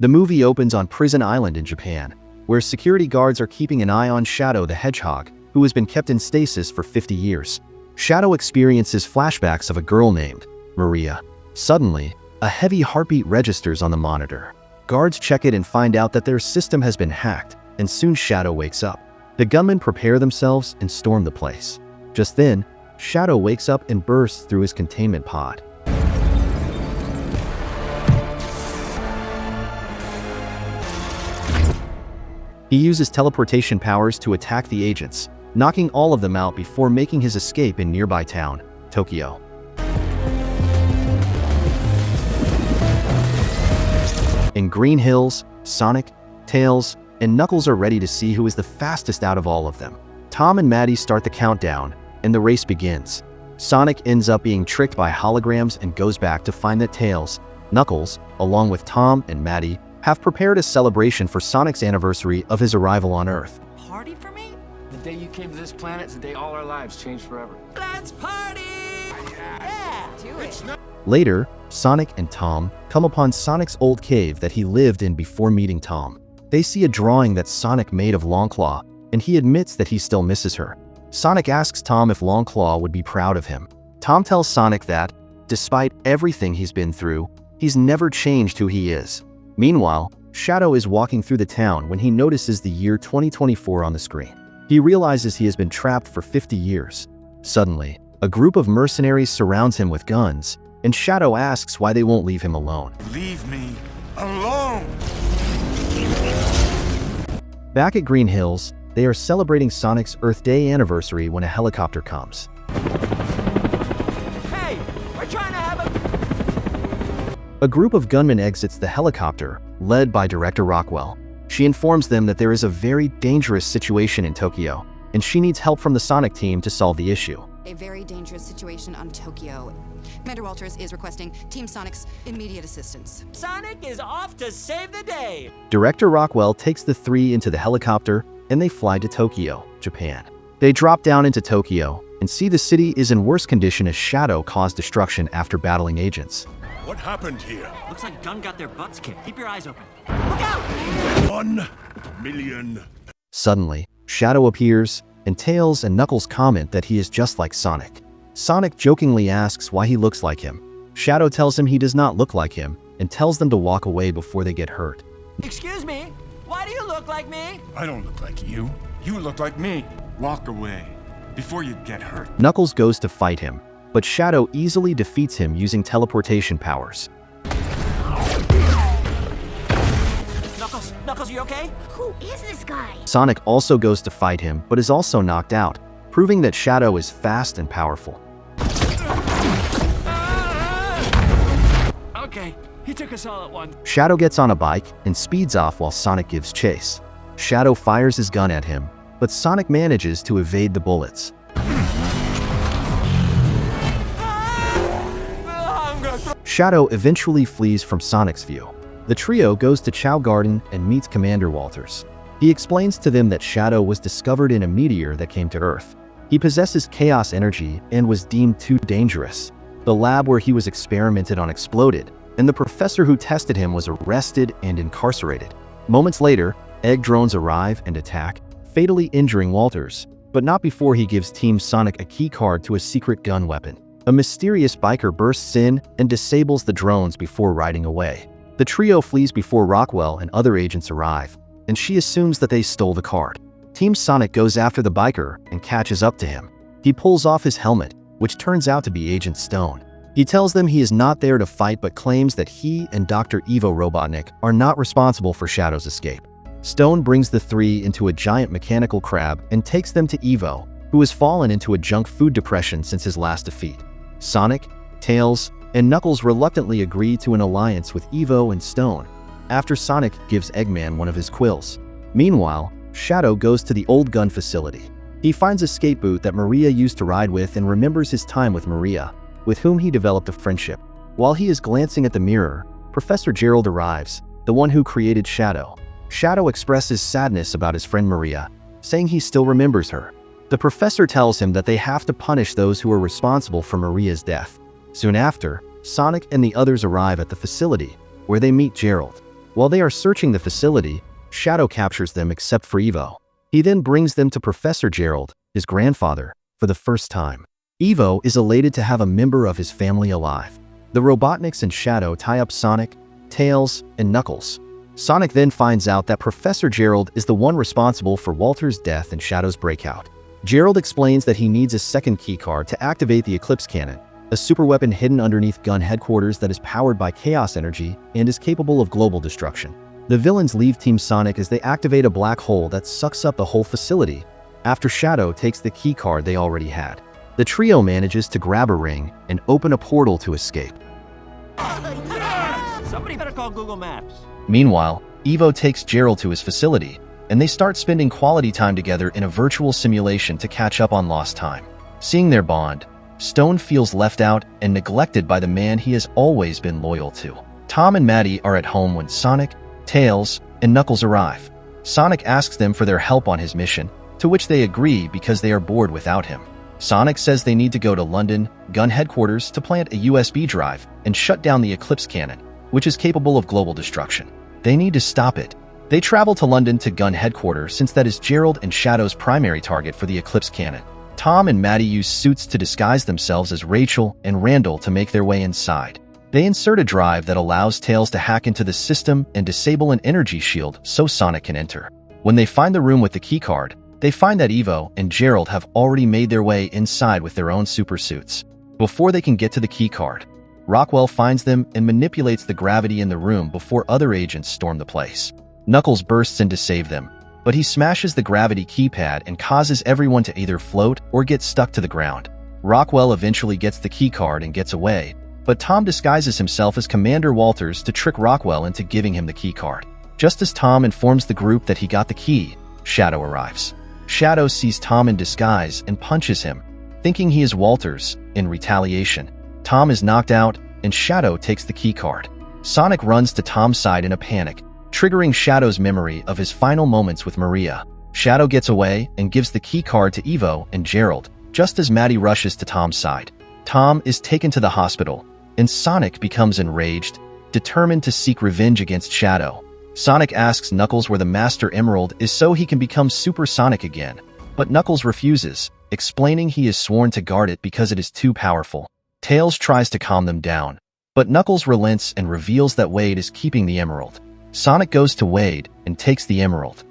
The movie opens on Prison Island in Japan, where security guards are keeping an eye on Shadow the Hedgehog, who has been kept in stasis for 50 years. Shadow experiences flashbacks of a girl named Maria. Suddenly, a heavy heartbeat registers on the monitor. Guards check it and find out that their system has been hacked, and soon Shadow wakes up. The gunmen prepare themselves and storm the place. Just then, Shadow wakes up and bursts through his containment pod. He uses teleportation powers to attack the agents, knocking all of them out before making his escape in nearby town, Tokyo. In Green Hills, Sonic, Tails, and Knuckles are ready to see who is the fastest out of all of them. Tom and Maddie start the countdown, and the race begins. Sonic ends up being tricked by holograms and goes back to find that Tails, Knuckles, along with Tom and Maddie, have prepared a celebration for Sonic's anniversary of his arrival on Earth. Party for me? The day you came to this planet is the day all our lives changed forever. Let's party! Yeah, do it. Later, Sonic and Tom come upon Sonic's old cave that he lived in before meeting Tom. They see a drawing that Sonic made of Longclaw, and he admits that he still misses her. Sonic asks Tom if Longclaw would be proud of him. Tom tells Sonic that, despite everything he's been through, he's never changed who he is. Meanwhile, Shadow is walking through the town when he notices the year 2024 on the screen. He realizes he has been trapped for 50 years. Suddenly, a group of mercenaries surrounds him with guns, and Shadow asks why they won't leave him alone. Leave me alone! Back at Green Hills, they are celebrating Sonic's Earth Day anniversary when a helicopter comes. Hey, we're trying to have A group of gunmen exits the helicopter, led by Director Rockwell. She informs them that there is a very dangerous situation in Tokyo, and she needs help from the Sonic team to solve the issue. A very dangerous situation on Tokyo. Commander Walters is requesting Team Sonic's immediate assistance. Sonic is off to save the day! Director Rockwell takes the three into the helicopter, and they fly to Tokyo, Japan. They drop down into Tokyo and see the city is in worse condition as Shadow caused destruction after battling agents. What happened here? Looks like Gun got their butts kicked. Keep your eyes open. Look out! 1 million. Suddenly, Shadow appears, and Tails and Knuckles comment that he is just like Sonic. Sonic jokingly asks why he looks like him. Shadow tells him he does not look like him, and tells them to walk away before they get hurt. Excuse me? Why do you look like me? I don't look like you. You look like me. Walk away before you get hurt. Knuckles goes to fight him, but Shadow easily defeats him using teleportation powers. Knuckles, you okay? Who is this guy? Sonic also goes to fight him, but is also knocked out, proving that Shadow is fast and powerful. Okay, he took us all at once. Shadow gets on a bike and speeds off while Sonic gives chase. Shadow fires his gun at him, but Sonic manages to evade the bullets. Shadow eventually flees from Sonic's view. The trio goes to Chow Garden and meets Commander Walters. He explains to them that Shadow was discovered in a meteor that came to Earth. He possesses chaos energy and was deemed too dangerous. The lab where he was experimented on exploded, and the professor who tested him was arrested and incarcerated. Moments later, egg drones arrive and attack, fatally injuring Walters, but not before he gives Team Sonic a key card to a secret gun weapon. A mysterious biker bursts in and disables the drones before riding away. The trio flees before Rockwell and other agents arrive, and she assumes that they stole the card. Team Sonic goes after the biker and catches up to him. He pulls off his helmet, which turns out to be Agent Stone. He tells them he is not there to fight but claims that he and Dr. Evo Robotnik are not responsible for Shadow's escape. Stone brings the three into a giant mechanical crab and takes them to Evo, who has fallen into a junk food depression since his last defeat. Sonic, Tails, and Knuckles reluctantly agree to an alliance with Evo and Stone, after Sonic gives Eggman one of his quills. Meanwhile, Shadow goes to the old gun facility. He finds a skate boot that Maria used to ride with and remembers his time with Maria, with whom he developed a friendship. While he is glancing at the mirror, Professor Gerald arrives, the one who created Shadow. Shadow expresses sadness about his friend Maria, saying he still remembers her. The professor tells him that they have to punish those who are responsible for Maria's death. Soon after, Sonic and the others arrive at the facility, where they meet Gerald. While they are searching the facility, Shadow captures them except for Evo. He then brings them to Professor Gerald, his grandfather, for the first time. Evo is elated to have a member of his family alive. The Robotniks and Shadow tie up Sonic, Tails, and Knuckles. Sonic then finds out that Professor Gerald is the one responsible for Walter's death and Shadow's breakout. Gerald explains that he needs a second keycard to activate the Eclipse Cannon, a superweapon hidden underneath gun headquarters that is powered by chaos energy and is capable of global destruction. The villains leave Team Sonic as they activate a black hole that sucks up the whole facility, after Shadow takes the keycard they already had. The trio manages to grab a ring and open a portal to escape. Somebody better call Google Maps. Meanwhile, Evo takes Gerald to his facility, and they start spending quality time together in a virtual simulation to catch up on lost time. Seeing their bond, Stone feels left out and neglected by the man he has always been loyal to. Tom and Maddie are at home when Sonic, Tails, and Knuckles arrive. Sonic asks them for their help on his mission, to which they agree because they are bored without him. Sonic says they need to go to London gun headquarters to plant a USB drive and shut down the Eclipse Cannon, which is capable of global destruction. They need to stop it. They travel to London to gun headquarters since that is Gerald and Shadow's primary target for the Eclipse Cannon. Tom and Maddie use suits to disguise themselves as Rachel and Randall to make their way inside. They insert a drive that allows Tails to hack into the system and disable an energy shield so Sonic can enter. When they find the room with the keycard, they find that Evo and Gerald have already made their way inside with their own super suits. Before they can get to the keycard, Rockwell finds them and manipulates the gravity in the room before other agents storm the place. Knuckles bursts in to save them, but he smashes the gravity keypad and causes everyone to either float or get stuck to the ground. Rockwell eventually gets the keycard and gets away, but Tom disguises himself as Commander Walters to trick Rockwell into giving him the keycard. Just as Tom informs the group that he got the key, Shadow arrives. Shadow sees Tom in disguise and punches him, thinking he is Walters. In retaliation, Tom is knocked out and Shadow takes the keycard. Sonic runs to Tom's side in a panic, triggering Shadow's memory of his final moments with Maria. Shadow gets away and gives the keycard to Evo and Gerald, just as Maddie rushes to Tom's side. Tom is taken to the hospital, and Sonic becomes enraged, determined to seek revenge against Shadow. Sonic asks Knuckles where the Master Emerald is so he can become Super Sonic again, but Knuckles refuses, explaining he is sworn to guard it because it is too powerful. Tails tries to calm them down, but Knuckles relents and reveals that Wade is keeping the emerald. Sonic goes to Wade and takes the emerald.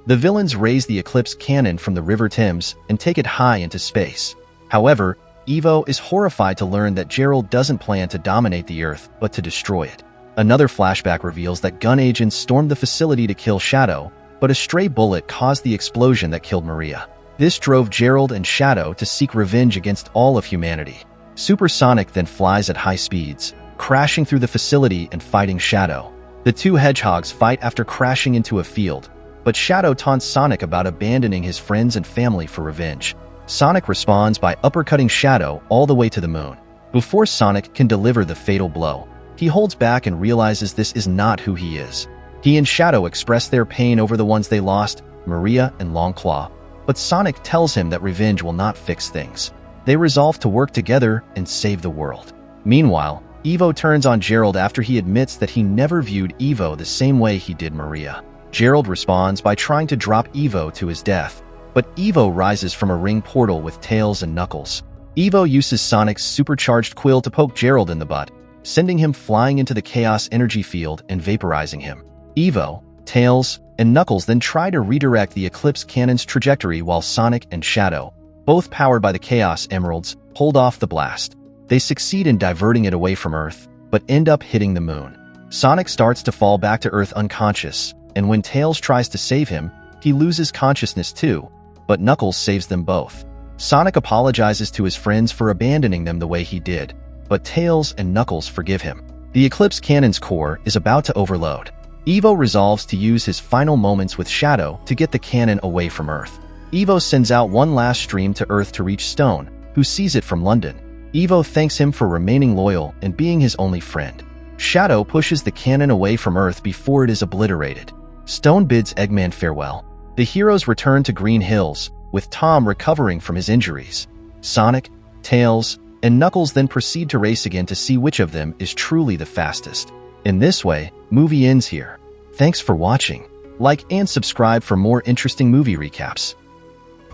The villains raise the Eclipse Cannon from the River Thames and take it high into space. However, Evo is horrified to learn that Gerald doesn't plan to dominate the Earth, but to destroy it. Another flashback reveals that gun agents stormed the facility to kill Shadow, but a stray bullet caused the explosion that killed Maria. This drove Gerald and Shadow to seek revenge against all of humanity. Super Sonic then flies at high speeds, crashing through the facility and fighting Shadow. The two Hedgehogs fight after crashing into a field, but Shadow taunts Sonic about abandoning his friends and family for revenge. Sonic responds by uppercutting Shadow all the way to the moon. Before Sonic can deliver the fatal blow, he holds back and realizes this is not who he is. He and Shadow express their pain over the ones they lost, Maria and Longclaw, but Sonic tells him that revenge will not fix things. They resolve to work together and save the world. Meanwhile, Evo turns on Gerald after he admits that he never viewed Evo the same way he did Maria. Gerald responds by trying to drop Evo to his death, but Evo rises from a ring portal with Tails and Knuckles. Evo uses Sonic's supercharged quill to poke Gerald in the butt, sending him flying into the chaos energy field and vaporizing him. Evo, Tails, and Knuckles then try to redirect the Eclipse Cannon's trajectory while Sonic and Shadow, both powered by the Chaos Emeralds, hold off the blast. They succeed in diverting it away from Earth, but end up hitting the moon. Sonic starts to fall back to Earth unconscious, and when Tails tries to save him, he loses consciousness too, but Knuckles saves them both. Sonic apologizes to his friends for abandoning them the way he did, but Tails and Knuckles forgive him. The Eclipse Cannon's core is about to overload. Evo resolves to use his final moments with Shadow to get the cannon away from Earth. Evo sends out one last stream to Earth to reach Stone, who sees it from London. Evo thanks him for remaining loyal and being his only friend. Shadow pushes the cannon away from Earth before it is obliterated. Stone bids Eggman farewell. The heroes return to Green Hills, with Tom recovering from his injuries. Sonic, Tails, and Knuckles then proceed to race again to see which of them is truly the fastest. In this way, movie ends here. Thanks for watching. Like and subscribe for more interesting movie recaps.